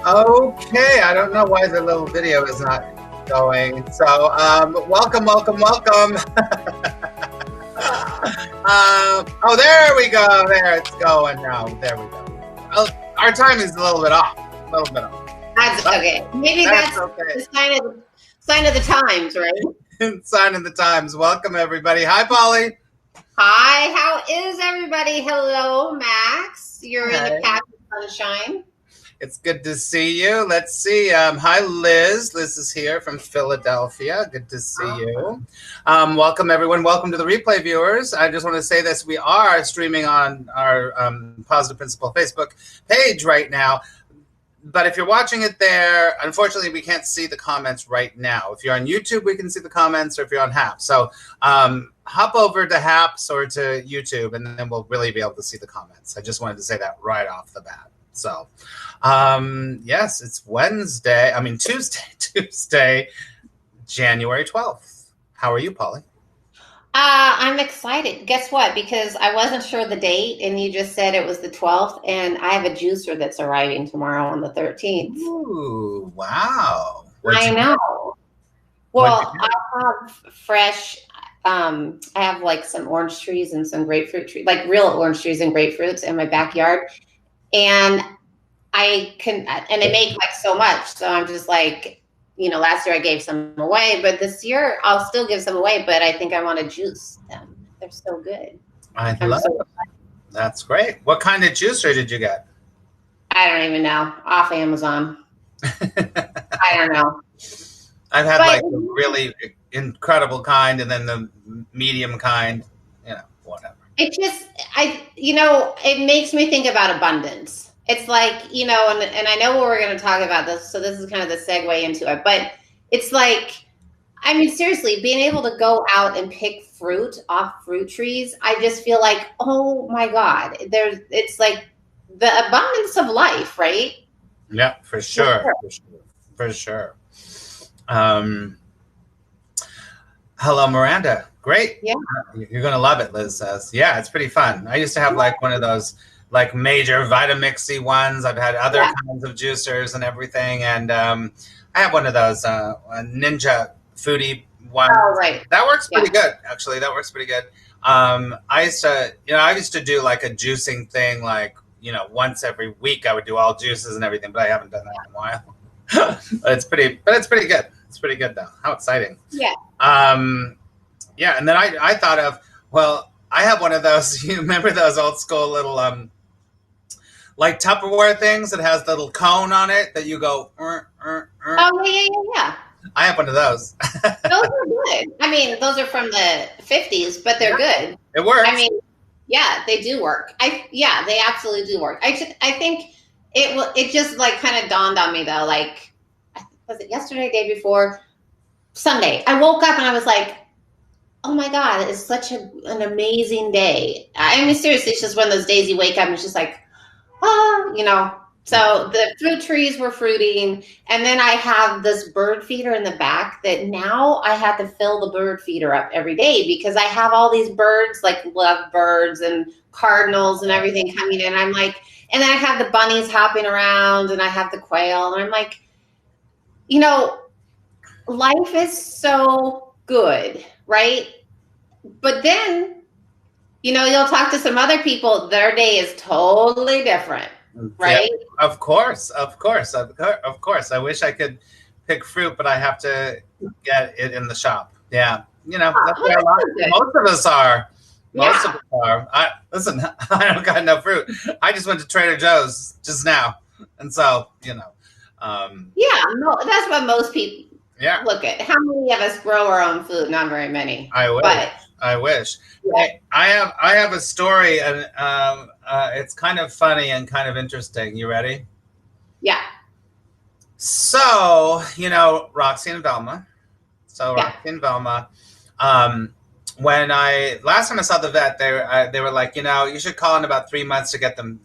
Okay, I don't know why the little video is not going. So, welcome. Oh, there we go. There it's going now. There we go. Oh, our time is a little bit off. That's okay. Maybe that's okay. The sign of the times, right? Sign of the times. Welcome, everybody. Hi, Polly. Hi, how is everybody? Hello, Max. You're in the patch of sunshine. It's good to see you. Let's see. Hi, Liz. Liz is here from Philadelphia. Good to see you. Welcome, everyone. Welcome to the replay viewers. I just want to say this. We are streaming on our Positive Principle Facebook page right now. But if you're watching it there, unfortunately, we can't see the comments right now. If you're on YouTube, we can see the comments, or if you're on HAPS. So hop over to HAPS or to YouTube, and then we'll really be able to see the comments. I just wanted to say that right off the bat. So, yes, it's Tuesday, January 12th. How are you, Polly? I'm excited. Guess what? Because I wasn't sure the date, and you just said it was the 12th, and I have a juicer that's arriving tomorrow on the 13th. Ooh, wow. I know. Well, I have fresh, I have like some orange trees and some grapefruit trees, like real orange trees and grapefruits in my backyard. And they make like so much. So I'm just like, last year I gave some away, but this year I'll still give some away, but I think I want to juice them. They're so good. I love it. That's great. What kind of juicer did you get? I don't even know. Off Amazon. I don't know. I've had like the really incredible kind and then the medium kind, whatever. It just, it makes me think about abundance. It's like, and I know we're going to talk about this, so this is kind of the segue into it, but it's like, I mean, seriously, being able to go out and pick fruit off fruit trees, I just feel like, oh my God, it's like the abundance of life, right? Yeah, for sure. For sure. Hello, Miranda. Great. Yeah. You're going to love it, Liz says. Yeah, it's pretty fun. I used to have like one of those like major Vitamixy ones. I've had other kinds of juicers and everything. And I have one of those Ninja Foodie ones. Oh, right. That works pretty good, actually. That works pretty good. I used to do like a juicing thing, like, once every week I would do all juices and everything, but I haven't done that in a while. It's pretty good. It's pretty good though. How exciting. Yeah. Yeah. And then I thought of, well, I have one of those, you remember those old school little, like Tupperware things that has the little cone on it that you go, Oh, yeah. I have one of those. Those are good. I mean, those are from the 50s, but they're good. It works. I mean, yeah, they do work. They absolutely do work. I think it just like kind of dawned on me though, like, was it yesterday, day before, Sunday? I woke up and I was like, oh my God, it's such an amazing day. I mean, seriously, it's just one of those days you wake up and it's just like, So the fruit trees were fruiting. And then I have this bird feeder in the back that now I have to fill the bird feeder up every day because I have all these birds, like lovebirds and cardinals and everything coming in. I'm like, and then I have the bunnies hopping around and I have the quail. And I'm like, life is so good, right? But then, you'll talk to some other people, their day is totally different, right? Yeah, of course. I wish I could pick fruit, but I have to get it in the shop. Yeah. That's where most of us are. Most of us are. Listen, I don't got no fruit. I just went to Trader Joe's just now. And so, no, that's what most people look at. How many of us grow our own food? Not very many. I wish. Yeah. I have a story, and it's kind of funny and kind of interesting. You ready? Yeah. So, Roxy and Velma. Roxy and Velma. When last time I saw the vet, they were like, you should call in about 3 months to get them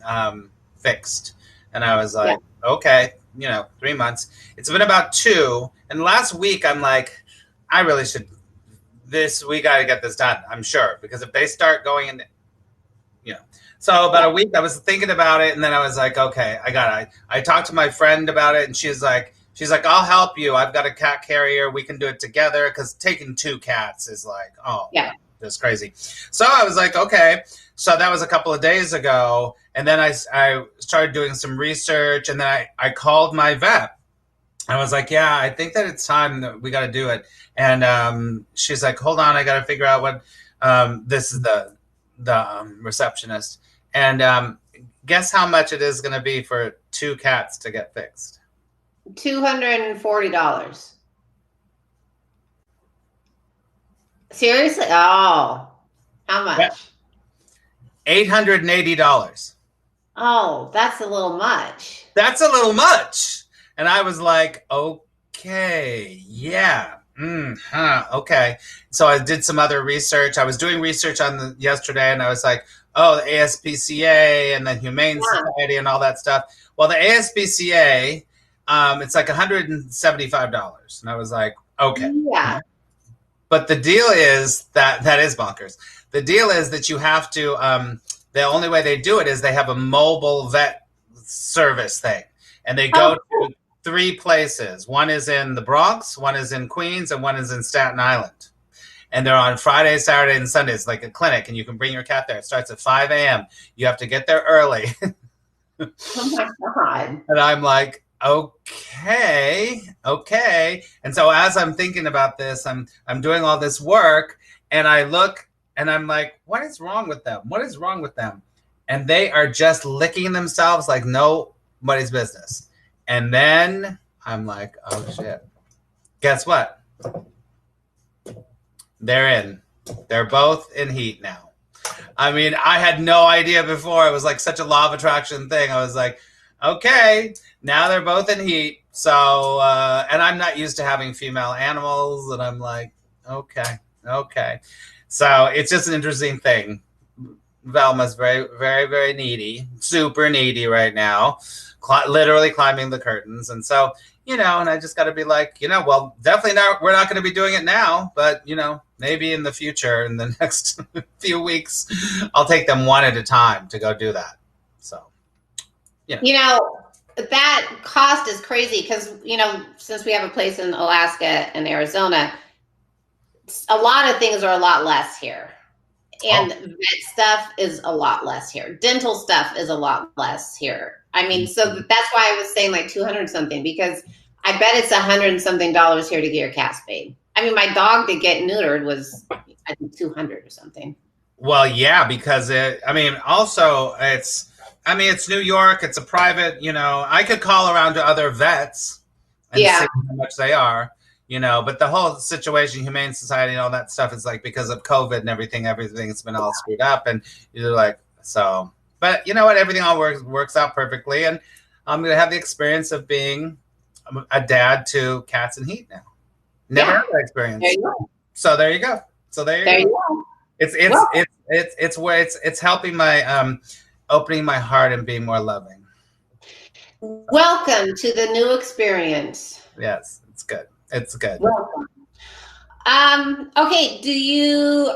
fixed. And I was like, okay, 3 months. It's been about 2. And last week, I'm like, I really should. We got to get this done, I'm sure. Because if they start going in, you know. So about a week, I was thinking about it, and then I was like, okay, I talked to my friend about it, and she's like, I'll help you. I've got a cat carrier. We can do it together, because taking 2 cats is like, oh, Yeah. that's crazy. So I was like, okay. So that was a couple of days ago, and then I started doing some research, and then I called my vet. I was like, yeah, I think that it's time that we got to do it. And she's like, hold on, I got to figure out what. This is the receptionist, and guess how much it is going to be for 2 cats to get fixed? $240. Seriously? Oh, how much? Yeah. $880. Oh, that's a little much. That's a little much. And I was like, okay, yeah. Okay. So I did some other research. I was doing research on yesterday, and I was like, oh, the ASPCA and the Humane Society and all that stuff. Well, the ASPCA, it's like $175. And I was like, okay. Yeah. But the deal is that is bonkers. The deal is that you have to, the only way they do it is they have a mobile vet service thing. And they go to 3 places. One is in the Bronx, one is in Queens, and one is in Staten Island. And they're on Friday, Saturday, and Sundays, like a clinic, and you can bring your cat there. It starts at 5 a.m. You have to get there early. Oh my God. And I'm like, okay. And so as I'm thinking about this, I'm doing all this work, and I look, and I'm like, what is wrong with them? What is wrong with them? And they are just licking themselves like nobody's business. And then I'm like, oh shit. Guess what? They're both in heat now. I mean, I had no idea before. It was like such a law of attraction thing. I was like, okay, now they're both in heat. So, and I'm not used to having female animals. And I'm like, okay. So it's just an interesting thing. Velma's very, very, very needy, super needy right now, literally climbing the curtains. And so, and I just got to be like, well, definitely not. We're not going to be doing it now, but, maybe in the future, in the next few weeks, I'll take them one at a time to go do that. So, that cost is crazy because, since we have a place in Alaska and Arizona, a lot of things are a lot less here. And vet stuff is a lot less here. Dental stuff is a lot less here. I mean, so that's why I was saying like 200 something, because I bet it's $100 something here to get your cat spayed. I mean, my dog to get neutered was, I think, 200 or something. Well, yeah, because it's New York. It's a private, I could call around to other vets and see how much they are. But the whole situation, Humane Society and all that stuff is like because of COVID and everything's been all screwed up. And you're like, so, but you know what? Everything all works out perfectly. And I'm going to have the experience of being a dad to cats in heat now. Never had that experience. There you go. So there you go. It's helping my, opening my heart and being more loving. Welcome to the new experience. Yes, it's good. It's good. Welcome. Okay.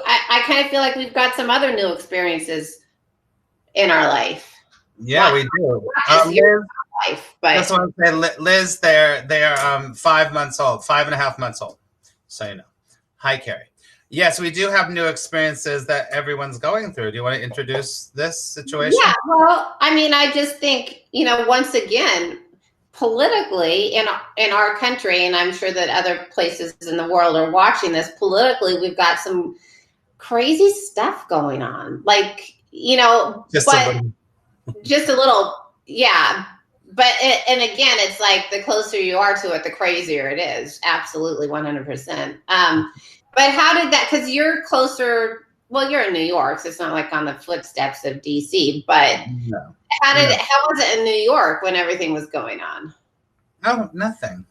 I kind of feel like we've got some other new experiences in our life. Yeah, we do. Life, but that's what I'm saying. Liz, they're 5 months old, 5.5 months old. So, Hi, Carrie. Yes, we do have new experiences that everyone's going through. Do you want to introduce this situation? Yeah. Well, I mean, I just think, once again, politically in our country, and I'm sure that other places in the world are watching this, politically, we've got some crazy stuff going on. Like, just a little, yeah. But, and again, it's like the closer you are to it, the crazier it is. Absolutely, 100%. But how did that, because you're closer, well, you're in New York, so it's not like on the footsteps of DC, but no. How was it in New York when everything was going on? Oh, nothing.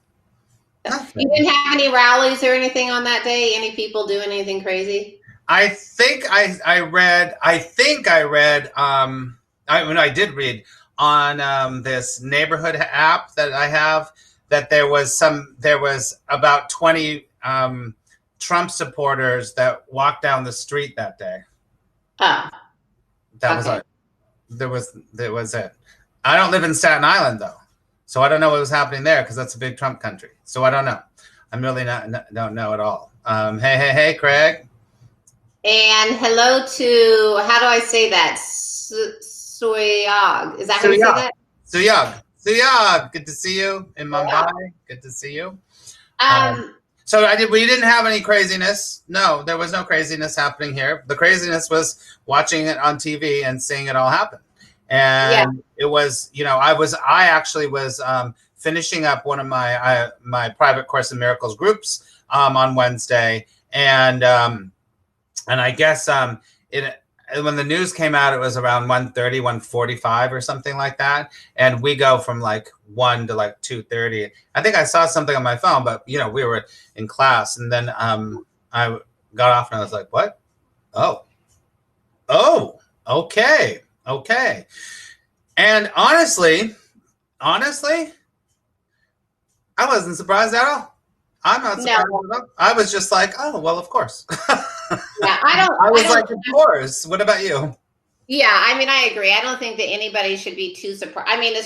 You didn't have any rallies or anything on that day? Any people doing anything crazy? I think I read, I did read on this neighborhood app that I have that there was about 20 Trump supporters that walked down the street that day. That was there was it. I don't live in Staten Island though, so I don't know what was happening there because that's a big Trump country. So I don't know. I'm really don't know at all. Hey, Craig. And hello to, how do I say that? Suyog. Is that how you say that? Suyog. Good to see you in Mumbai. Good to see you. So we didn't have any craziness. No, there was no craziness happening here. The craziness was watching it on TV and seeing it all happen. And it was, I actually was finishing up one of my private Course in Miracles groups on Wednesday, and I guess when the news came out, it was around 1:30, 1:45 or something like that. And we go from like 1 to like 2:30. I think I saw something on my phone, but we were in class, and then I got off and I was like, what? Oh, okay. And honestly, I wasn't surprised at all. I'm not surprised at all. I was just like, oh, well, of course. Yeah, I was like, of course. What about you? Yeah, I mean, I agree. I don't think that anybody should be too surprised. I mean, I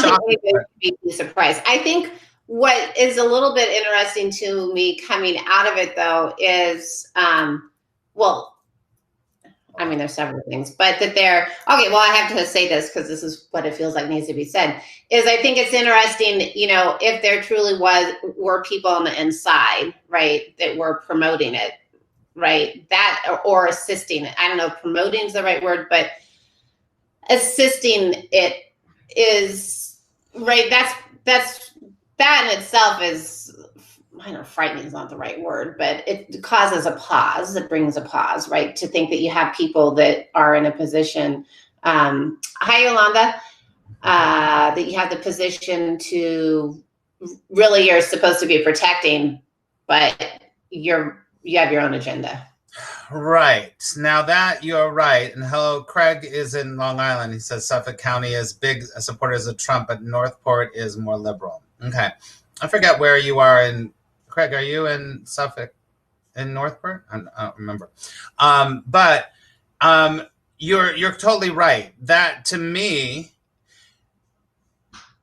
don't think anybody should be too surprised. I think what is a little bit interesting to me coming out of it, though, is, I mean, there's several things, but that I have to say this because this is what it feels like needs to be said, is I think it's interesting, if there truly were people on the inside, right, that were promoting it, right, that, or assisting it. I don't know if promoting is the right word, but assisting it is, right, that in itself is, I know frightening is not the right word, but it causes a pause. It brings a pause, right? To think that you have people that are in a position, hi Yolanda, that you have the position to really, you're supposed to be protecting, but you have your own agenda. Right. Now that you're right. And hello, Craig is in Long Island. He says Suffolk County is big supporters of Trump, but Northport is more liberal. Okay. I forget where you are in. Craig, are you in Suffolk, in Northport? I don't remember. But you're totally right. That, to me,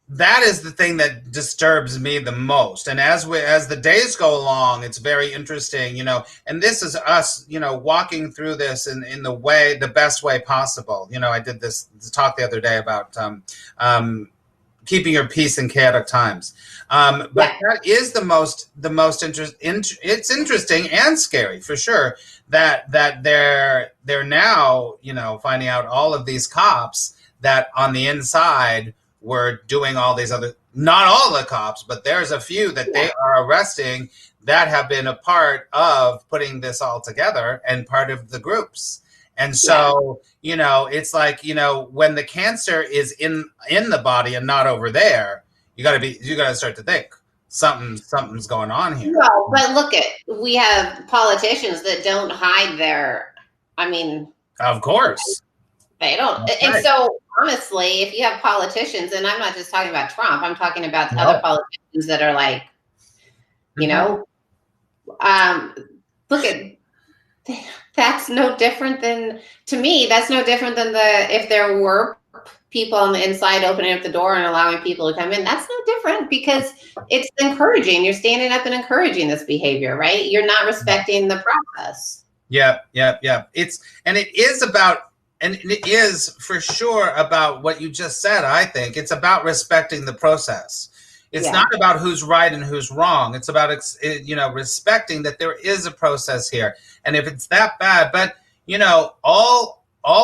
that is the thing that disturbs me the most. And as the days go along, it's very interesting, and this is us, walking through this in the best way possible. I did this talk the other day about keeping your peace in chaotic times. But that is the most it's interesting and scary for sure that they're now, finding out all of these cops that on the inside were doing all these other, not all the cops, but there's a few that they are arresting that have been a part of putting this all together and part of the groups. And so, it's like, when the cancer is in the body and not over there, you got to start to think something's going on here. No, but we have politicians that don't hide of course. They don't. That's and right. So honestly, if you have politicians, and I'm not just talking about Trump, I'm talking about other politicians that are like, that's no different than, to me, that's no different than if there were people on the inside opening up the door and allowing people to come in. That's no different because it's encouraging. You're standing up and encouraging this behavior, right? You're not respecting the process. Yeah. It is for sure about what you just said. I think it's about respecting the process. It's not about who's right and who's wrong. It's about, respecting that there is a process here. And if it's that bad, but, all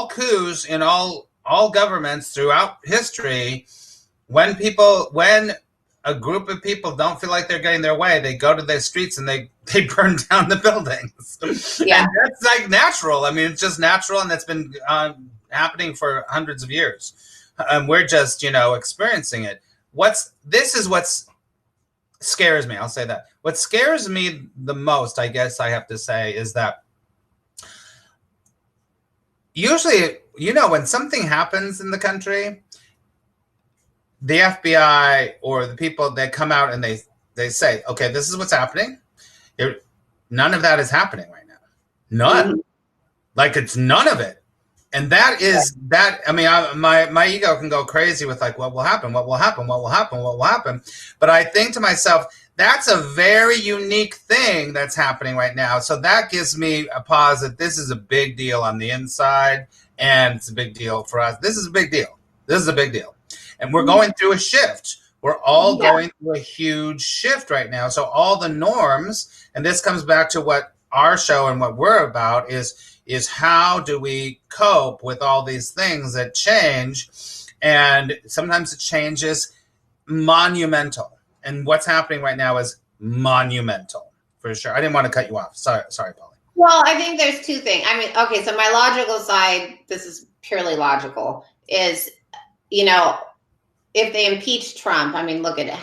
coups in all governments throughout history, when a group of people don't feel like they're getting their way, they go to the streets and they burn down the buildings. Yeah. And that's like natural. I mean, it's just natural, and that's been happening for hundreds of years. And we're just, experiencing it. This is what scares me. I'll say that. What scares me the most, I guess I have to say, is that usually, when something happens in the country, the FBI or the people, they come out and they say, okay, this is what's happening. None of that is happening right now. None. Mm-hmm. Like, it's none of it. And that is that. I mean, my ego can go crazy with like, what will happen? What will happen? What will happen? What will happen? But I think to myself, that's a very unique thing that's happening right now. So that gives me a pause that this is a big deal on the inside, and it's a big deal for us. This is a big deal. This is a big deal. And we're going through a shift. We're all going through a huge shift right now. So all the norms, and this comes back to what our show and what we're about is how do we cope with all these things that change? And sometimes the change is monumental. And what's happening right now is monumental, for sure. I didn't want to cut you off. Sorry, Polly. Well, I think there's two things. I mean, okay, so my logical side, this is purely logical, is, if they impeach Trump, I mean, look at it.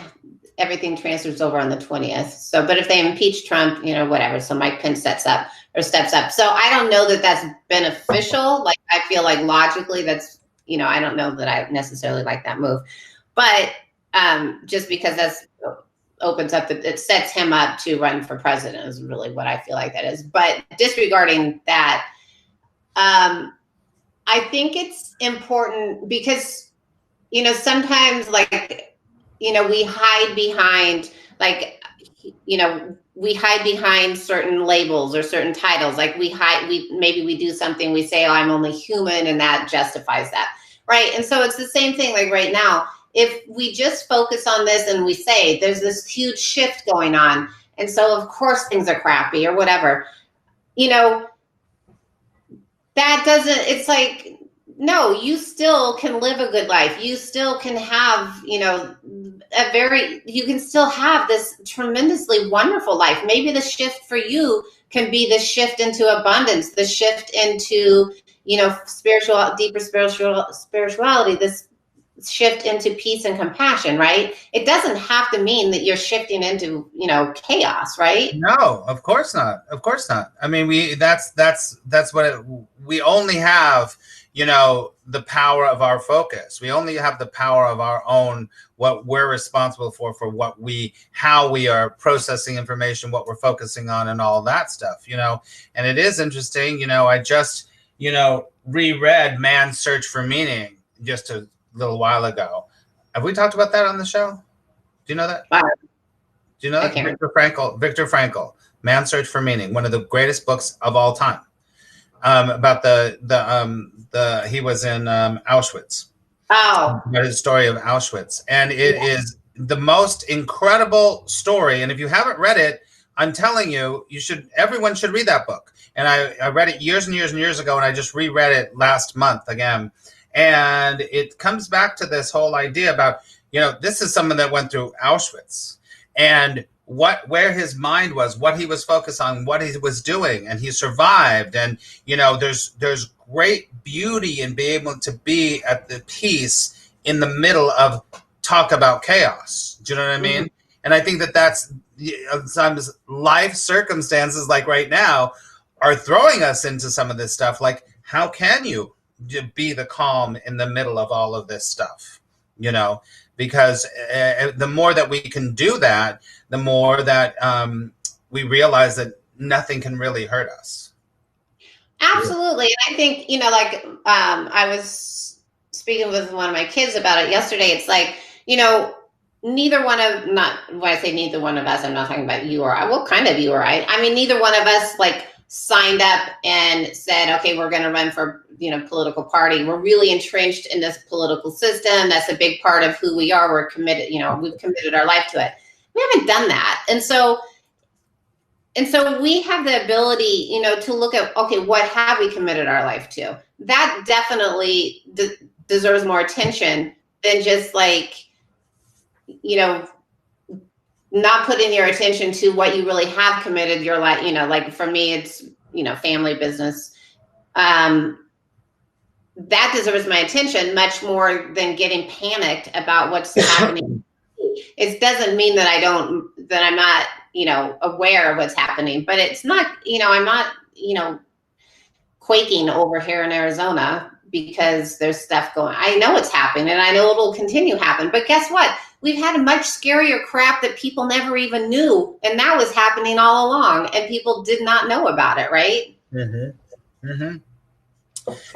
Everything transfers over on the 20th. So, but if they impeach Trump, whatever. So Mike Pence steps up. So I don't know that that's beneficial. Like, I feel like logically that's, I don't know that I necessarily like that move, but just because that's opens up, it sets him up to run for president is really what I feel like that is. But disregarding that, I think it's important because, sometimes we hide behind we hide behind certain labels or certain titles. Like maybe we do something, we say, oh, I'm only human, and that justifies that. Right. And so it's the same thing like right now. If we just focus on this and we say there's this huge shift going on, and so of course things are crappy or whatever, that doesn't, it's like, no, you still can live a good life. You still can have, you can still have this tremendously wonderful life. Maybe the shift for you can be the shift into abundance, the shift into, deeper spirituality, this shift into peace and compassion, right? It doesn't have to mean that you're shifting into, chaos, right? No, of course not. Of course not. I mean, we only have, the power of our focus. We only have the power of our own, what we're responsible for how we are processing information, what we're focusing on, and all that stuff, and it is interesting, I just, reread Man's Search for Meaning just a little while ago. Have we talked about that on the show? Do you know that? Do you know that? Viktor Frankl, Man's Search for Meaning, one of the greatest books of all time. About he was in Auschwitz. Oh, About his story of Auschwitz, and it is the most incredible story. And if you haven't read it, I'm telling you, everyone should read that book. And I read it years and years and years ago, and I just reread it last month again. And it comes back to this whole idea about, this is someone that went through Auschwitz, and where his mind was, what he was focused on, what he was doing, and he survived. And there's great beauty in being able to be at the peace in the middle of talk about chaos. Do you know what I mean? Mm-hmm. And I think that's sometimes life circumstances like right now are throwing us into some of this stuff. Like, how can you be the calm in the middle of all of this stuff? Because the more that we can do that, the more that we realize that nothing can really hurt us. Absolutely. And I think, I was speaking with one of my kids about it yesterday. It's like, neither one of, not when I say neither one of us, I'm not talking about you or I, well, kind of you or I mean, neither one of us signed up and said, okay, we're going to run for, political party. We're really entrenched in this political system. That's a big part of who we are. We're committed, we've committed our life to it. We haven't done that. And so we have the ability, to look at, okay, what have we committed our life to? That definitely deserves more attention than just not putting your attention to what you really have committed your life. For me, it's, family business. That deserves my attention much more than getting panicked about what's happening. It doesn't mean that I'm not, aware of what's happening, but it's not, I'm not, quaking over here in Arizona because there's stuff going. I know it's happening, and I know it'll continue to happen, but guess what? We've had a much scarier crap that people never even knew, and that was happening all along, and people did not know about it, right? Mm-hmm. Mm-hmm.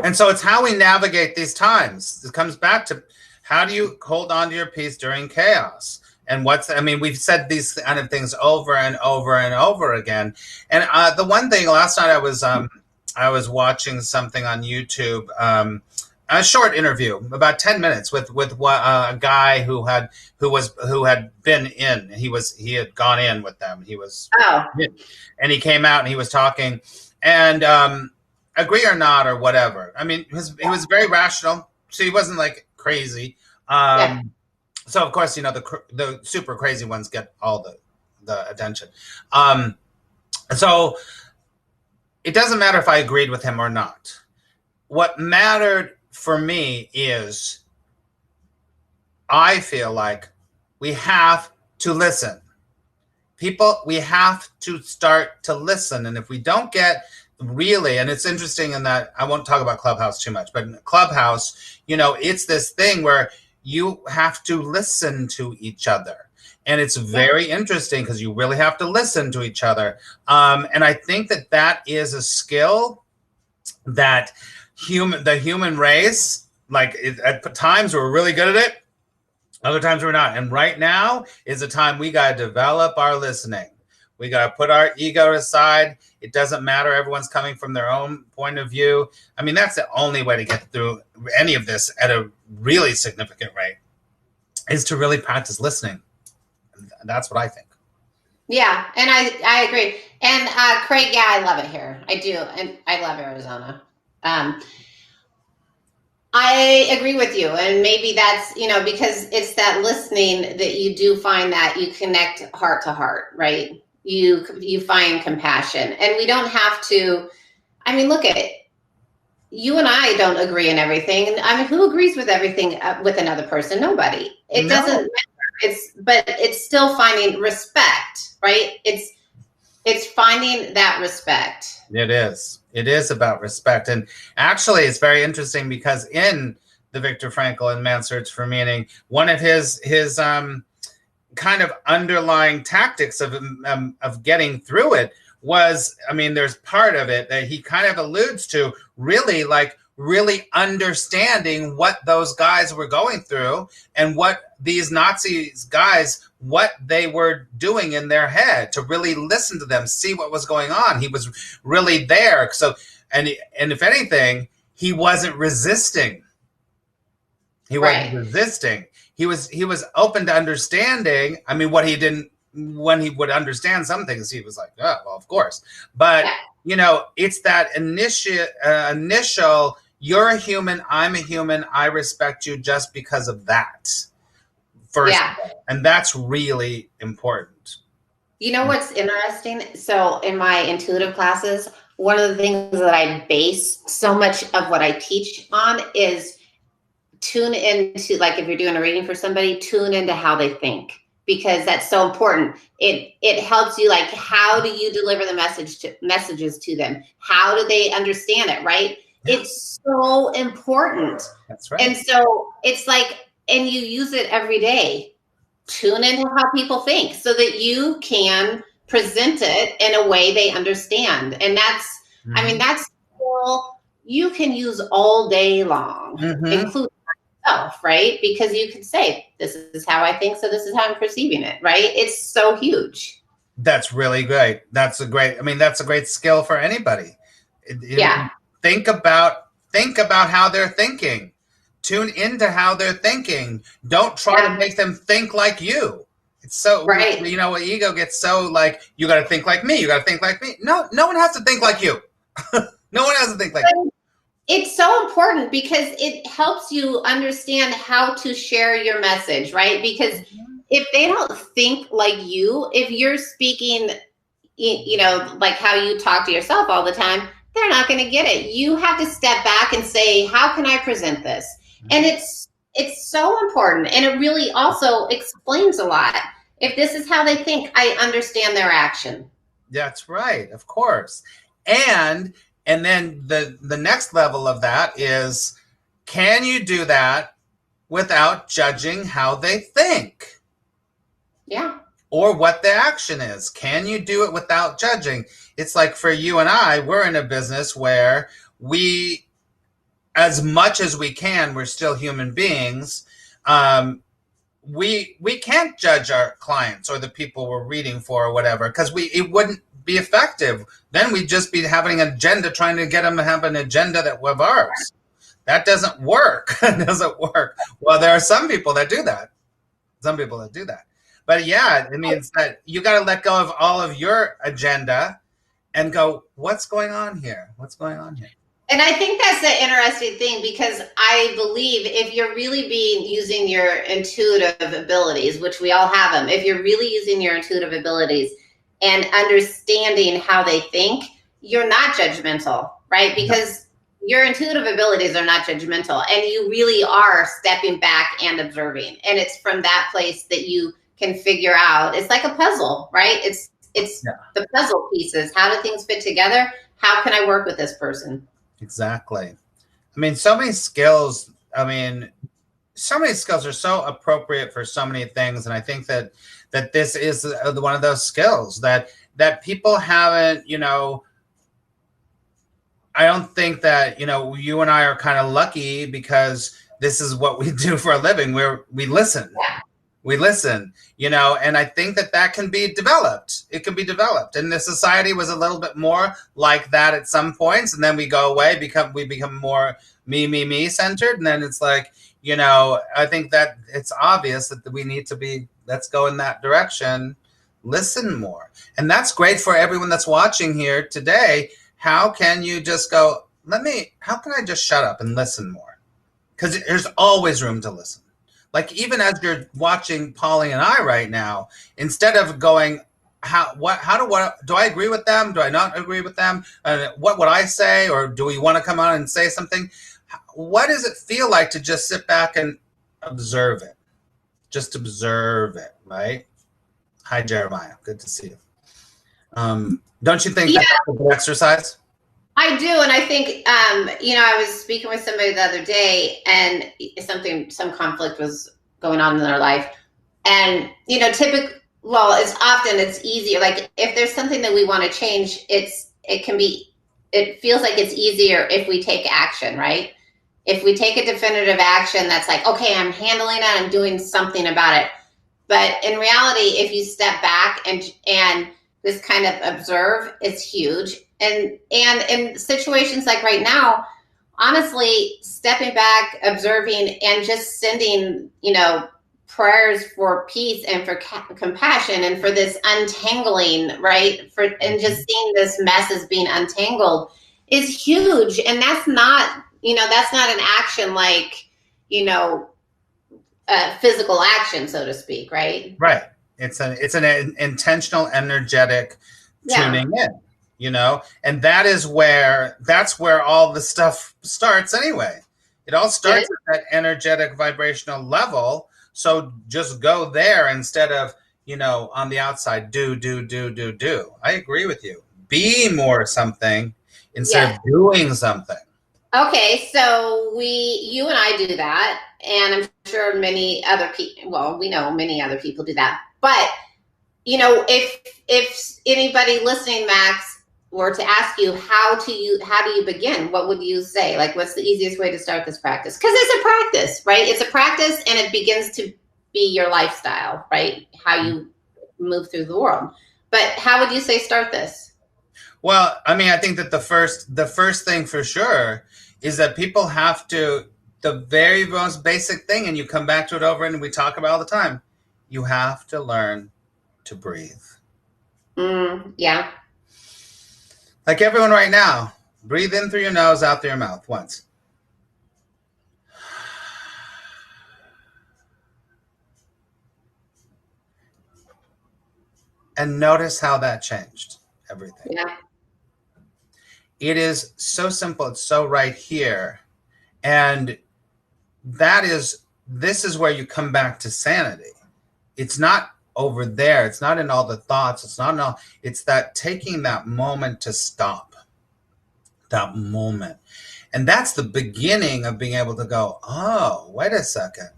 And so it's how we navigate these times. It comes back to how do you hold on to your peace during chaos? And we've said these kind of things over and over and over again. And the one thing, last night I was watching something on YouTube, a short interview, about 10 minutes, with a guy who had been in. He had gone in with them. And he came out and he was talking, and agree or not or whatever. I mean, he was very rational, so he wasn't like crazy. So of course, the super crazy ones get all the attention. So it doesn't matter if I agreed with him or not. What mattered for me is I feel like we have to listen. We have to start to listen. And if we don't get really, and it's interesting in that, I won't talk about Clubhouse too much, but in Clubhouse, it's this thing where you have to listen to each other. And it's very interesting because you really have to listen to each other. And I think that is a skill that the human race, at times we're really good at it, other times we're not. And right now is a time we got to develop our listening. We got to put our ego aside. It doesn't matter. Everyone's coming from their own point of view. I mean, that's the only way to get through any of this at a really significant rate, is to really practice listening. That's what I think. Yeah, and I agree. And Craig, I love it here. I do. And I love Arizona. I agree with you. And maybe that's, because it's that listening that you do find that you connect heart to heart, right? You find compassion, and we don't have to. I mean, look at it. You and I don't agree on everything. I mean, who agrees with everything with another person? Nobody. It doesn't matter. But it's still finding respect, right? It's finding that respect. It is. It is about respect. And actually, it's very interesting because in the Viktor Frankl and Man's Search for Meaning, one of his kind of underlying tactics of getting through it was, there's part of it that he kind of alludes to, really understanding what those guys were going through and what these Nazi guys, what they were doing in their head, to really listen to them, see what was going on. He was really there. So, and if anything, he wasn't resisting. He wasn't resisting. He was open to understanding. I mean, when he would understand some things, he was like, oh, well, of course. But, it's that initial, you're a human, I'm a human, I respect you just because of that. First of all. And that's really important. You know what's interesting? So in my intuitive classes, one of the things that I base so much of what I teach on is tune into, like, if you're doing a reading for somebody, tune into how they think, because that's so important. It helps you, like, how do you deliver the messages to them? How do they understand it, right? Yeah. It's so important. That's right. And so it's like, and you use it every day. Tune into how people think so that you can present it in a way they understand. And that's, that's all you can use all day long, including yourself, right? Because you could say, this is how I think, so this is how I'm perceiving it, right? It's so huge. That's really great. That's a great skill for anybody. Think about how they're thinking. Tune into how they're thinking. Don't try to make them think like you. It's so, ego gets so like, you got to think like me. You got to think like me. No one has to think like you. No one has to think like you. It's so important because it helps you understand how to share your message, right? Because if they don't think like you, if you're speaking, like how you talk to yourself all the time, they're not going to get it. You have to step back and say, how can I present this? And it's so important. And it really also explains a lot. If this is how they think, I understand their action. That's right. Of course. And then the next level of that is, can you do that without judging how they think? Yeah. Or what the action is? Can you do it without judging? It's like for you and I, we're in a business where we as much as we can, we're still human beings. We can't judge our clients or the people we're reading for or whatever, because it wouldn't be effective. Then we'd just be having an agenda, trying to get them to have an agenda that was ours. That doesn't work. It doesn't work. Well, there are some people that do that. But yeah, it means that you got to let go of all of your agenda and go, what's going on here? What's going on here? And I think that's the interesting thing, because I believe if you're really using your intuitive abilities, which we all have them, if you're really using your intuitive abilities and understanding how they think, you're not judgmental, right? Because your intuitive abilities are not judgmental, and you really are stepping back and observing. And it's from that place that you can figure out. It's like a puzzle, right? It's the puzzle pieces. How do things fit together? How can I work with this person? Exactly. I mean, so many skills. I mean, so many skills are so appropriate for so many things, and I think that this is one of those skills that people haven't. You know, I don't think that, you know, you and I are kind of lucky because this is what we do for a living. We listen. Yeah. We listen, you know, and I think that can be developed. It can be developed. And the society was a little bit more like that at some points. And then we go away, we become more me centered. And then it's like, you know, I think that it's obvious that we need to be, let's go in that direction, listen more. And that's great for everyone that's watching here today. How can you just go, how can I just shut up and listen more? Because there's always room to listen. Like, even as you're watching Polly and I right now, instead of going, do I agree with them? Do I not agree with them? What would I say? Or do we want to come on and say something? What does it feel like to just sit back and observe it? Just observe it, right? Hi, Jeremiah. Good to see you. Don't you think that's a good exercise? I do. And I think, you know, I was speaking with somebody the other day, and some conflict was going on in their life. And, you know, it's easier. Like, if there's something that we want to change, it feels like it's easier if we take action, right? If we take a definitive action, that's like, okay, I'm handling it, I'm doing something about it. But in reality, if you step back and just kind of observe, it's huge. And in situations like right now, honestly, stepping back, observing, and just sending, you know, prayers for peace and for compassion and for this untangling, right? And just seeing this mess as being untangled is huge. And that's not an action like, you know, physical action, so to speak, right? Right. It's an intentional, energetic tuning in. You know, and that's where all the stuff starts anyway. It all starts at that energetic vibrational level. So just go there instead of, you know, on the outside, do. I agree with you. Be more something instead of doing something. Okay, so you and I do that, and I'm sure many other people, well, we know many other people do that. But, you know, if anybody listening, Max, were to ask you, how do you begin? What would you say? Like, what's the easiest way to start this practice? Because it's a practice, right? It's a practice, and it begins to be your lifestyle, right? How you move through the world. But how would you say start this? Well, I mean, I think that the first thing for sure is that people have to, the very most basic thing, and you come back to it over and we talk about all the time, you have to learn to breathe. Yeah. Like everyone right now, breathe in through your nose, out through your mouth once. And notice how that changed everything. Yeah. It is so simple. It's so right here. And this is where you come back to sanity. It's not over there. It's not in all the thoughts. It's that taking that moment to stop. That moment. And that's the beginning of being able to go, oh, wait a second.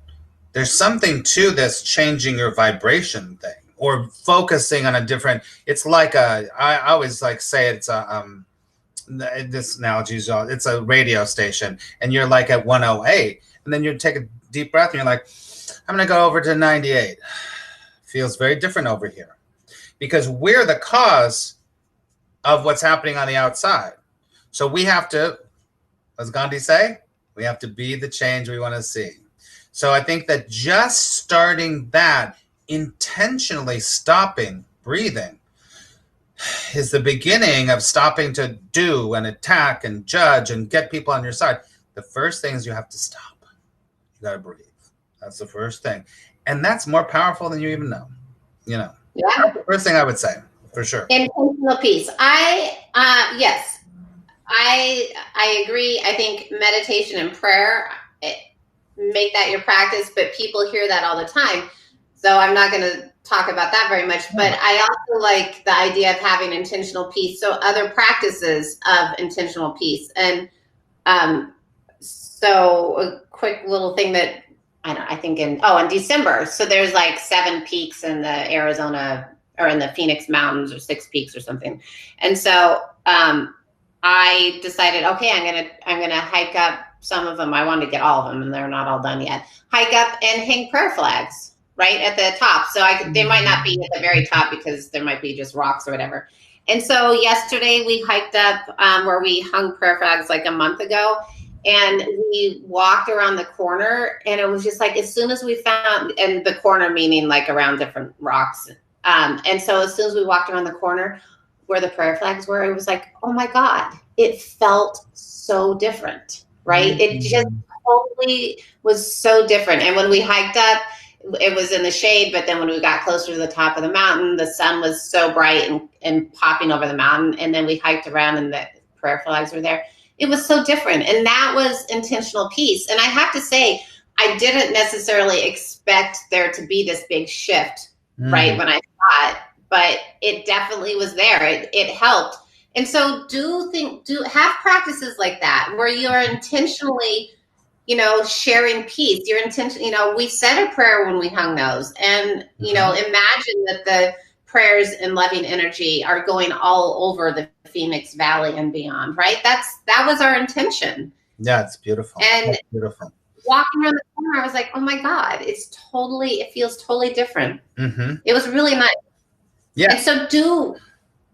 There's something to this changing your vibration thing, or focusing on a different, it's like I always like say it's this analogy is it's a radio station, and you're like at 108, and then you take a deep breath, and you're like, I'm going to go over to 98. Feels very different over here, because we're the cause of what's happening on the outside. So we have to, as Gandhi say, we have to be the change we want to see. So I think that just starting that, intentionally stopping breathing, is the beginning of stopping to do and attack and judge and get people on your side. The first thing is you have to stop. You got to breathe. That's the first thing. And that's more powerful than you even know. Yeah. That's the first thing I would say, for sure. Intentional peace. Yes, I agree. I think meditation and prayer, make that your practice, but people hear that all the time. So I'm not going to talk about that very much, but I also like the idea of having intentional peace. So other practices of intentional peace. And so a quick little thing that I think in December. So there's like 7 peaks in the Arizona or in the Phoenix Mountains, or 6 peaks or something. And so I decided, okay, I'm gonna hike up some of them. I wanted to get all of them, and they're not all done yet. Hike up and hang prayer flags right at the top. So they might not be at the very top because there might be just rocks or whatever. And so yesterday we hiked up where we hung prayer flags like a month ago. And we walked around the corner, and it was just like, as soon as we found, and the corner meaning like around different rocks. And so as soon as we walked around the corner where the prayer flags were, it was like, oh my God, it felt so different, right? Mm-hmm. It just totally was so different. And when we hiked up, it was in the shade, but then when we got closer to the top of the mountain, the sun was so bright and popping over the mountain. And then we hiked around and the prayer flags were there. It was so different. And that was intentional peace. And I have to say, I didn't necessarily expect there to be this big shift, right, when I saw it, but it definitely was there. It helped. And so have practices like that where you're intentionally, sharing peace. Your intention, we said a prayer when we hung those, and, imagine that the prayers and loving energy are going all over the Phoenix Valley and beyond, right? That was our intention. Yeah, it's beautiful. And it's beautiful. Walking around the corner, I was like, oh my God, it feels totally different. Mm-hmm. It was really nice. Yeah. And so do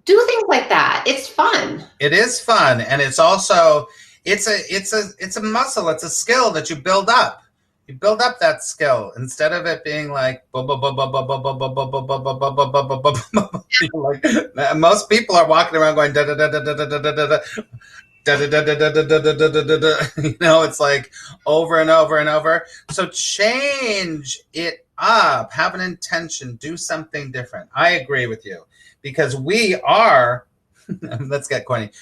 things like that. It's fun. It is fun. And it's also, it's a muscle. It's a skill that you build up. You build up that skill instead of it being like most people are walking around going da da da da da da da da da da da da da. It's like over and over and over. So change it up, have an intention, do something different. I agree with you, because we are, let's get corny,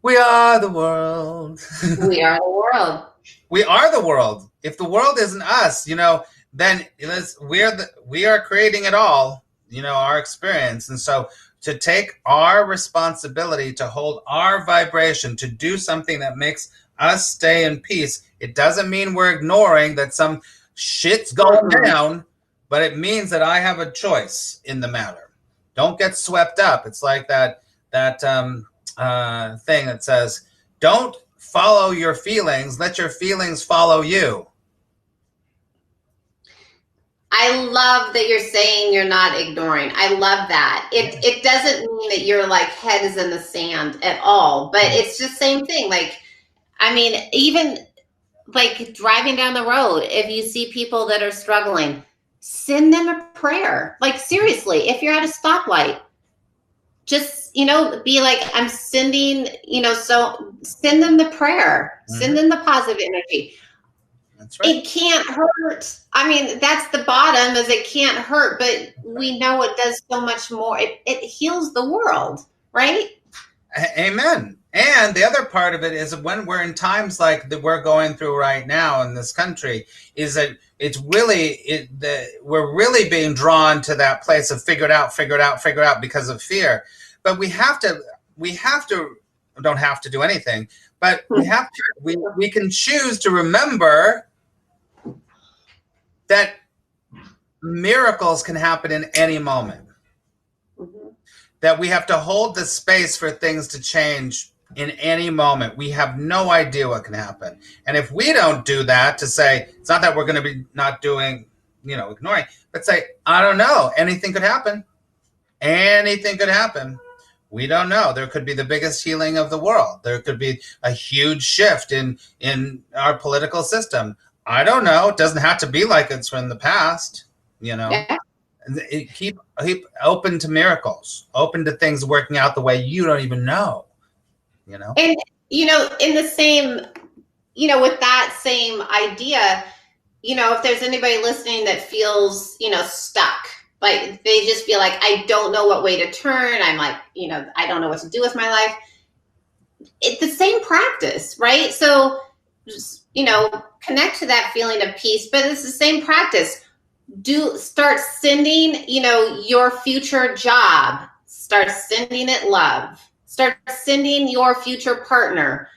we are the world. We are the world. We are the world. If the world isn't us, then we are creating it all, our experience. And so to take our responsibility to hold our vibration, to do something that makes us stay in peace, it doesn't mean we're ignoring that some shit's going down, but it means that I have a choice in the matter. Don't get swept up. It's like that thing that says, don't follow your feelings, let your feelings follow you. I love that you're saying you're not ignoring. I love that. It doesn't mean that your head is in the sand at all, but it's just same thing. Even driving down the road, if you see people that are struggling, send them a prayer. Seriously, if you're at a stoplight, just, be like, I'm sending, so send them the prayer, send them the positive energy. That's right. It can't hurt. That's the bottom, is it can't hurt, but we know it does so much more. It heals the world, right? Amen. And the other part of it is when we're in times like that we're going through right now in this country, is that we're really being drawn to that place of figure it out because of fear. But we don't have to do anything, but we can choose to remember that miracles can happen in any moment. That we have to hold the space for things to change in any moment. We have no idea what can happen. And if we don't do that, to say, it's not that we're going to be not doing, ignoring, but say, I don't know, anything could happen. Anything could happen. We don't know. There could be the biggest healing of the world. There could be a huge shift in our political system. I don't know. It doesn't have to be like it's from the past, Yeah. Keep open to miracles, open to things working out the way you don't even know. And, in the same, with that same idea, if there's anybody listening that feels, stuck, like they just feel like, I don't know what way to turn. I'm like, I don't know what to do with my life. It's the same practice, right? So, just, connect to that feeling of peace, but it's the same practice. Start sending, your future job, start sending it love. Start sending your future partner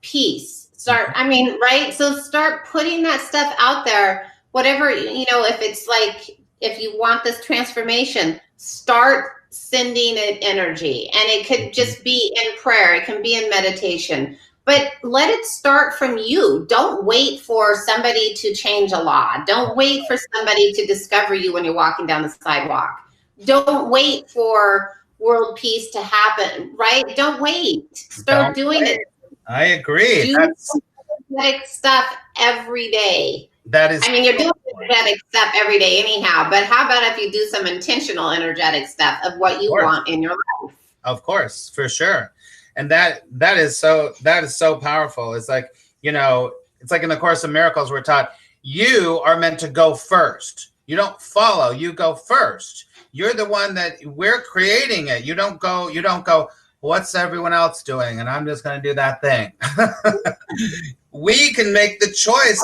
peace. Right? So start putting that stuff out there. Whatever, if it's like, if you want this transformation, start sending it energy. And it could just be in prayer. It can be in meditation. But let it start from you. Don't wait for somebody to change a law. Don't wait for somebody to discover you when you're walking down the sidewalk. Don't wait for world peace to happen, right? Don't wait. Start doing it. I agree. Do energetic stuff every day. That is. You're doing energetic stuff every day anyhow, but how about if you do some intentional energetic stuff of what you want in your life? Of course, for sure. And that is so powerful. It's like, it's like in the Course of Miracles, we're taught you are meant to go first. You don't follow, you go first. You're the one that we're creating it. You don't go, what's everyone else doing? And I'm just going to do that thing. We can make the choice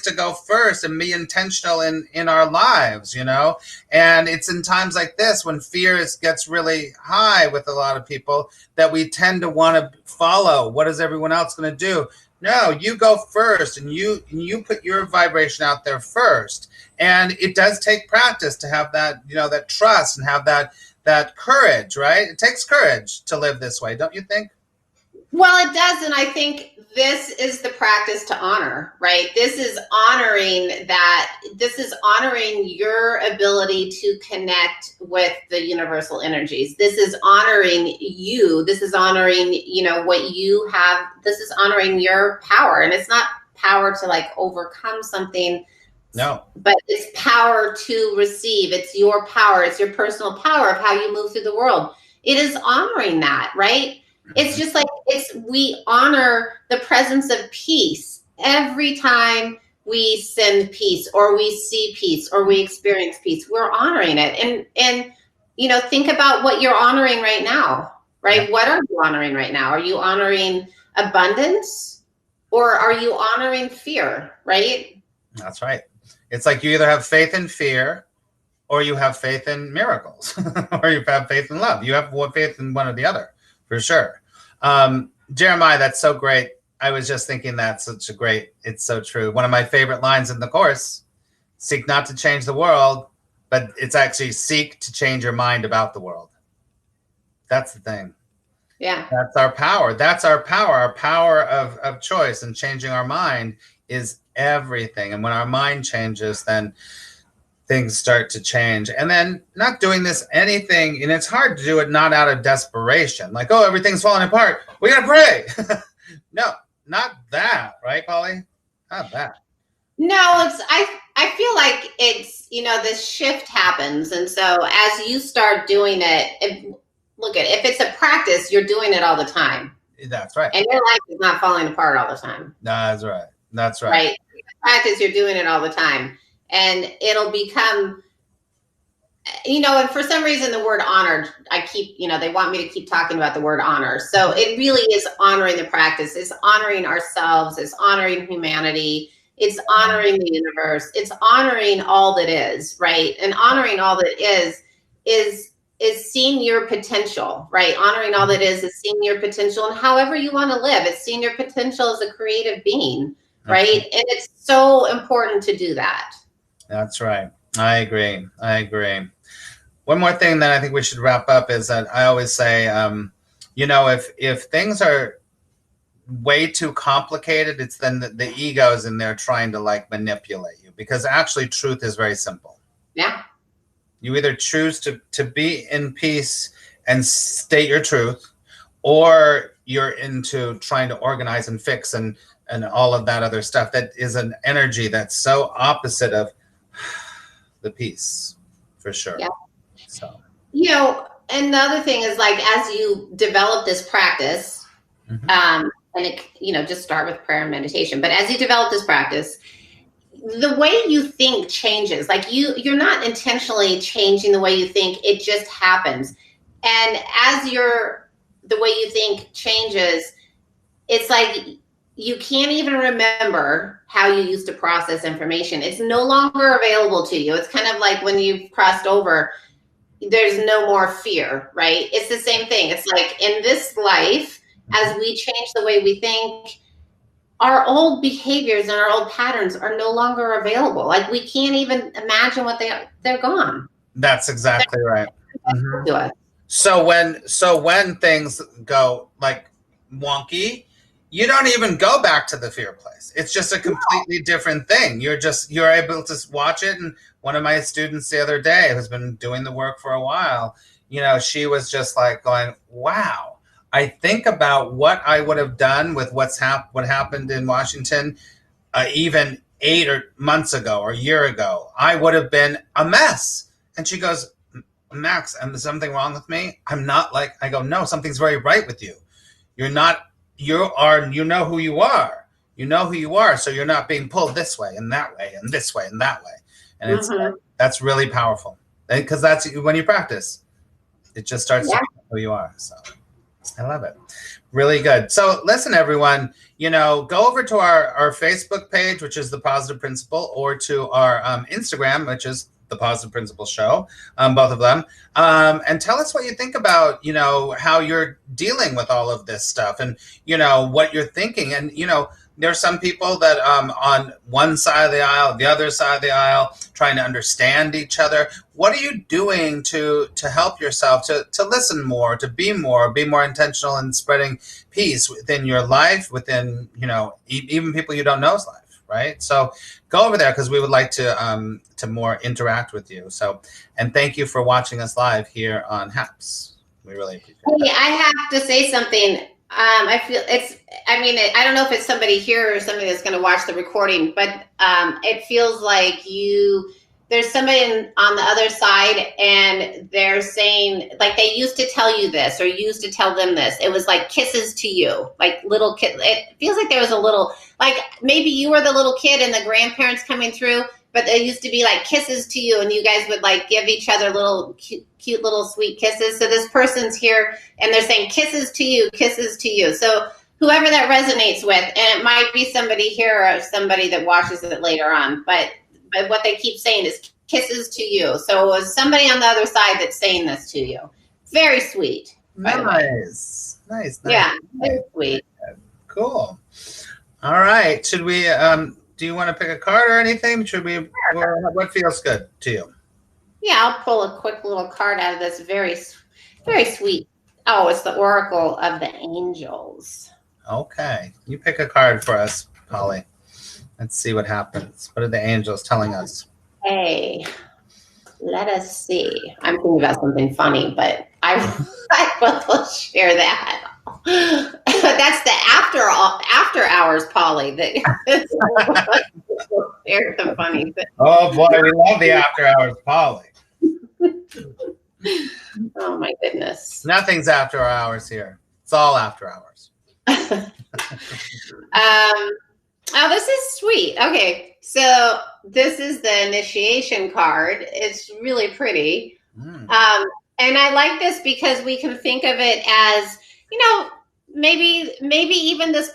to go first and be intentional in our lives, and it's in times like this when fear gets really high with a lot of people that we tend to want to follow. What is everyone else going to do? No, you go first, and you put your vibration out there first. And it does take practice to have that, that trust and have that courage, right? It takes courage to live this way, don't you think? Well, it does. And I think this is the practice to honor, right? This is honoring your ability to connect with the universal energies. This is honoring you. This is honoring, what you have. This is honoring your power. And it's not power to like overcome something. No. But it's power to receive. It's your power. It's your personal power of how you move through the world. It is honoring that, right? It's just like we honor the presence of peace every time we send peace or we see peace or we experience peace. We're honoring it. And think about what you're honoring right now, right? Yeah. What are you honoring right now? Are you honoring abundance or are you honoring fear, right? That's right. It's like you either have faith in fear or you have faith in miracles or you have faith in love. You have faith in one or the other, for sure. Jeremiah, that's so great. I was just thinking it's so true. One of my favorite lines in the Course, seek not to change the world, but it's actually seek to change your mind about the world. That's the thing. Yeah. That's our power. That's our power. Our power of choice and changing our mind is everything. And when our mind changes, then things start to change. And then not doing anything, and it's hard to do it not out of desperation. Like, oh, everything's falling apart. We got to pray. No, not that. Right, Polly? Not that. No, I feel like it's, this shift happens. And so as you start doing it, if it's a practice, you're doing it all the time. That's right. And your life is not falling apart all the time. That's right. That's right. Right. Practice, you're doing it all the time. And it'll become, and for some reason the word honored, they want me to keep talking about the word honor. So it really is honoring the practice. It's honoring ourselves. It's honoring humanity. It's honoring the universe. It's honoring all that is, right? And honoring all that is seeing your potential, right? Honoring all that is seeing your potential and however you want to live. It's seeing your potential as a creative being, right? And it's so important to do that. That's right. I agree. One more thing that I think we should wrap up is that I always say, you know, if things are way too complicated, it's then the ego is in there trying to like manipulate you, because actually truth is very simple. Yeah. You either choose to be in peace and state your truth, or you're into trying to organize and fix and all of that other stuff. That is an energy that's so opposite of the peace, for sure. Yeah. So, you know, and the other thing is, like, as you develop this practice, and it, you know, just start with prayer and meditation, but as you develop this practice, the way you think changes. Like, you're not intentionally changing the way you think, it just happens. And as the way you think changes, it's like you can't even remember how you used to process information. It's no longer available to you. It's kind of like when you've crossed over, there's no more fear, right? It's the same thing. It's like in this life, as we change the way we think, our old behaviors and our old patterns are no longer available. Like, we can't even imagine what they're gone. That's exactly right. To us. So when things go like wonky, you don't even go back to the fear place. It's just a completely different thing. You're able to watch it. And one of my students the other day, who's been doing the work for a while, you know, she was just like going, wow, I think about what I would have done with what happened in Washington, even 8 months ago or a year ago. I would have been a mess. And she goes, Max, is something wrong with me? I'm not like, I go, no, something's very right with you. You know who you are. You know who you are. So you're not being pulled this way and that way and this way and that way. And it's that's really powerful, because that's when you practice, it just starts to be who you are. So I love it. Really good. So listen, everyone, you know, go over to our Facebook page, which is The Positive Principle, or to our Instagram, which is The Positive Principle Show, both of them, and tell us what you think about, you know, how you're dealing with all of this stuff, and, you know, what you're thinking. And, you know, there's some people that on one side of the aisle, the other side of the aisle, trying to understand each other. What are you doing to help yourself to listen more, to be more intentional in spreading peace within your life, within, you know, even people you don't know's life? Right. So go over there, because we would like to more interact with you. So, and thank you for watching us live here on HAPS. We really appreciate it. Hey, I have to say something. I feel I don't know if it's somebody here or somebody that's going to watch the recording, but it feels like there's somebody on the other side, and they're saying, like, they used to tell you this, or used to tell them this. It was like kisses to you, like little kid. It feels like there was a little, like, maybe you were the little kid and the grandparents coming through, but they used to be like kisses to you, and you guys would like give each other little cute little sweet kisses. So this person's here and they're saying kisses to you, kisses to you. So whoever that resonates with, and it might be somebody here or somebody that watches it later on, but what they keep saying is kisses to you. So it was somebody on the other side that's saying this to you. Very sweet. Nice. Yeah, very sweet. Cool. All right. Should we, do you want to pick a card or anything? What feels good to you? Yeah, I'll pull a quick little card out of this very, very sweet. Oh, it's the Oracle of the Angels. Okay. You pick a card for us, Polly. Let's see what happens. What are the angels telling us? Hey, let us see. I'm thinking about something funny, but I will share that. That's the after hours, Polly. That share some funny things. Oh boy, we love the after hours, Polly. Oh my goodness. Nothing's after hours here. It's all after hours. Oh, this is sweet. Okay, so this is the initiation card. It's really pretty. And I like this because we can think of it as, you know, maybe even this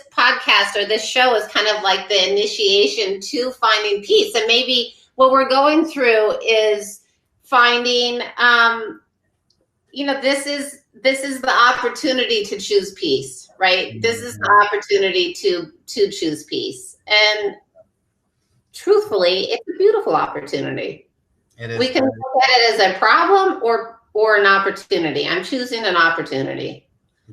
podcast or this show is kind of like the initiation to finding peace. And maybe what we're going through is finding, you know, this is the opportunity to choose peace, right? This is the opportunity to choose peace. And truthfully, it's a beautiful opportunity. It is. We can look at it as a problem or an opportunity. I'm choosing an opportunity.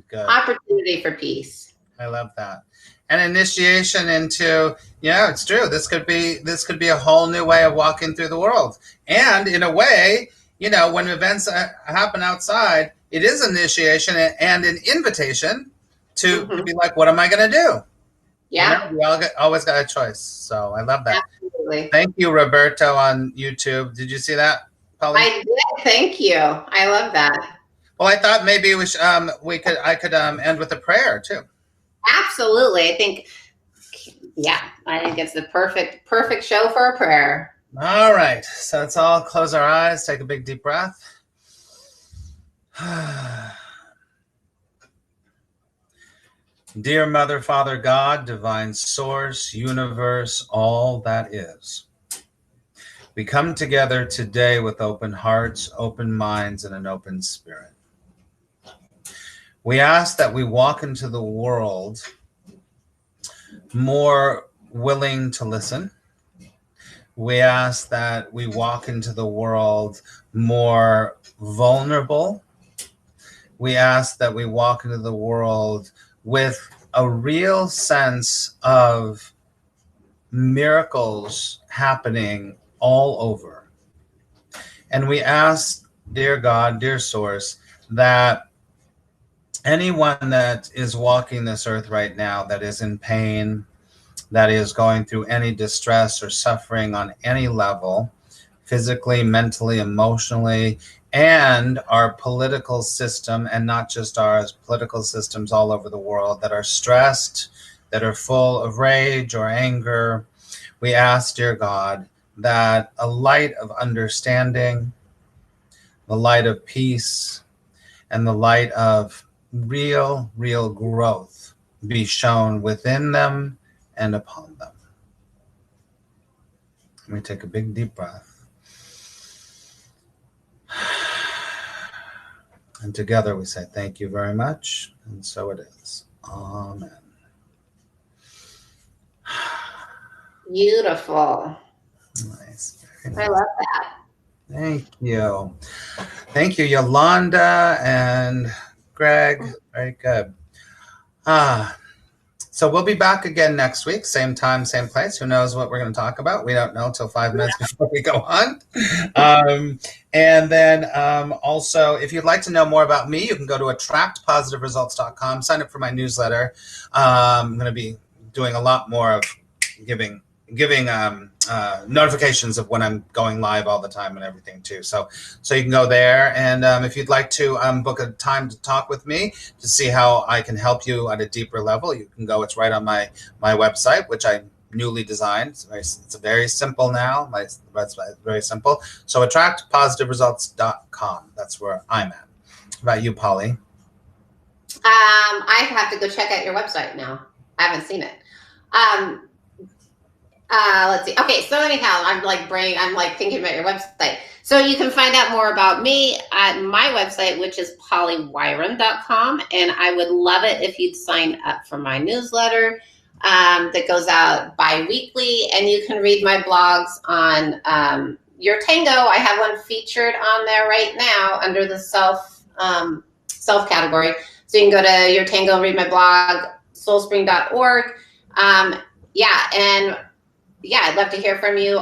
Good. Opportunity for peace. I love that. And initiation into, yeah, it's true. This could be a whole new way of walking through the world. And in a way, when events happen outside, it is initiation and an invitation to be like, what am I going to do? Yeah. We always got a choice. So I love that. Absolutely. Thank you, Roberto, on YouTube. Did you see that, Polly? I did. Thank you. I love that. Well, I thought maybe I could end with a prayer too. Absolutely. I think it's the perfect show for a prayer. All right. So let's all close our eyes, take a big deep breath. Dear Mother, Father, God, divine source, universe, all that is. We come together today with open hearts, open minds, and an open spirit. We ask that we walk into the world more willing to listen. We ask that we walk into the world more vulnerable. We ask that we walk into the world with a real sense of miracles happening all over. And we ask, dear God, dear Source, that anyone that is walking this earth right now that is in pain, that is going through any distress or suffering on any level, physically, mentally, emotionally, and our political system, and not just ours, political systems all over the world that are stressed, that are full of rage or anger, we ask, dear God, that a light of understanding, the light of peace, and the light of real growth be shown within them and upon them. We take a big deep breath. And together we say, thank you very much. And so it is. Amen. Beautiful. Nice. Very nice. I love that. Thank you. Thank you, Yolanda and Greg. Very good. So we'll be back again next week, same time, same place. Who knows what we're going to talk about? We don't know until 5 minutes before we go on. And then also, if you'd like to know more about me, you can go to attractpositiveresults.com, sign up for my newsletter. I'm going to be doing a lot more of giving notifications of when I'm going live all the time and everything too. So you can go there, and if you'd like to book a time to talk with me to see how I can help you at a deeper level, you can go. It's right on my website, which I newly designed. It's very simple now. My website is very simple. So attractpositiveresults.com. That's where I'm at. How about you, Polly? I have to go check out your website now. I haven't seen it. Let's see. Okay, so anyhow, I'm thinking about your website. So you can find out more about me at my website, which is pollywyron.com. And I would love it if you'd sign up for my newsletter that goes out bi-weekly. And you can read my blogs on Your Tango. I have one featured on there right now under the self category. So you can go to Your Tango and read my blog, soulspring.org. I'd love to hear from you.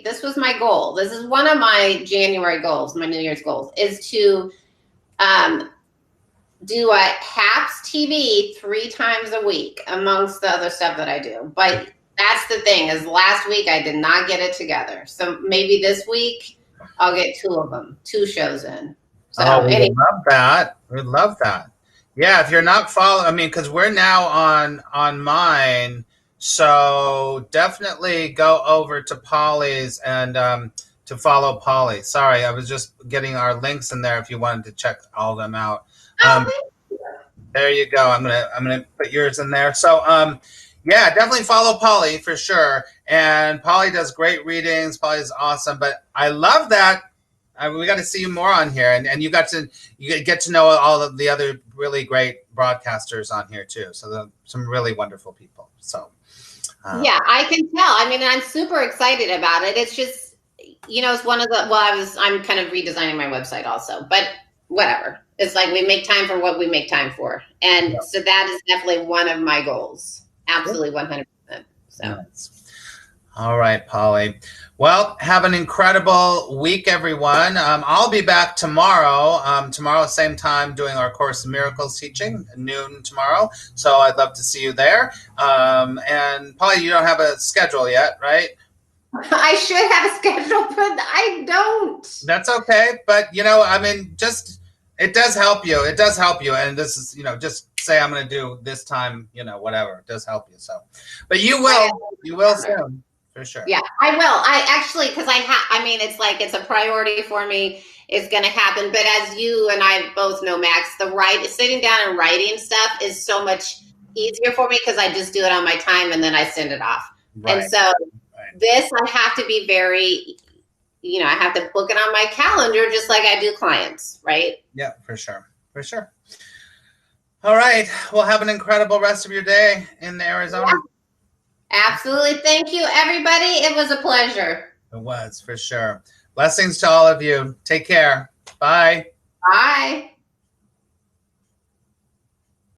This was my goal. This is one of my January goals, my New Year's goals, is to do a HAPS TV 3 times a week amongst the other stuff that I do. But that's the thing, is last week I did not get it together. So maybe this week I'll get 2 of them, 2 shows in. So we'd love that. We'd love that. Yeah, if you're not following, because we're now on mine. So definitely go over to Polly's and to follow Polly. Sorry, I was just getting our links in there if you wanted to check all of them out. There you go. I'm gonna put yours in there. So definitely follow Polly for sure. And Polly does great readings. Polly's awesome. But I love that. We got to see you more on here, and you get to know all of the other really great broadcasters on here too. So some really wonderful people. So. I can tell. I'm super excited about it. It's just, it's one of the, I'm kind of redesigning my website also, but whatever. It's like we make time for what we make time for. And so that is definitely one of my goals. Absolutely 100%. So. Nice. All right, Polly. Well, have an incredible week, everyone. I'll be back tomorrow. Tomorrow, same time, doing our Course in Miracles teaching, noon tomorrow. So I'd love to see you there. And Polly, you don't have a schedule yet, right? I should have a schedule, but I don't. That's okay. But, you know, I mean, just, it does help you. It does help you. And this is, you know, just say I'm going to do this time, you know, whatever. It does help you. So, but you will soon. For sure. Yeah, I will. I actually, because I mean, it's like, it's a priority for me. It's going to happen. But as you and I both know, Max, sitting down and writing stuff is so much easier for me because I just do it on my time and then I send it off. Right. And so this, I have to be very, you know, I have to book it on my calendar just like I do clients, right? Yeah, for sure. For sure. All right. Well, have an incredible rest of your day in Arizona. Yeah. Absolutely. Thank you, everybody. It was a pleasure. It was, for sure. Blessings to all of you. Take care. Bye. Bye.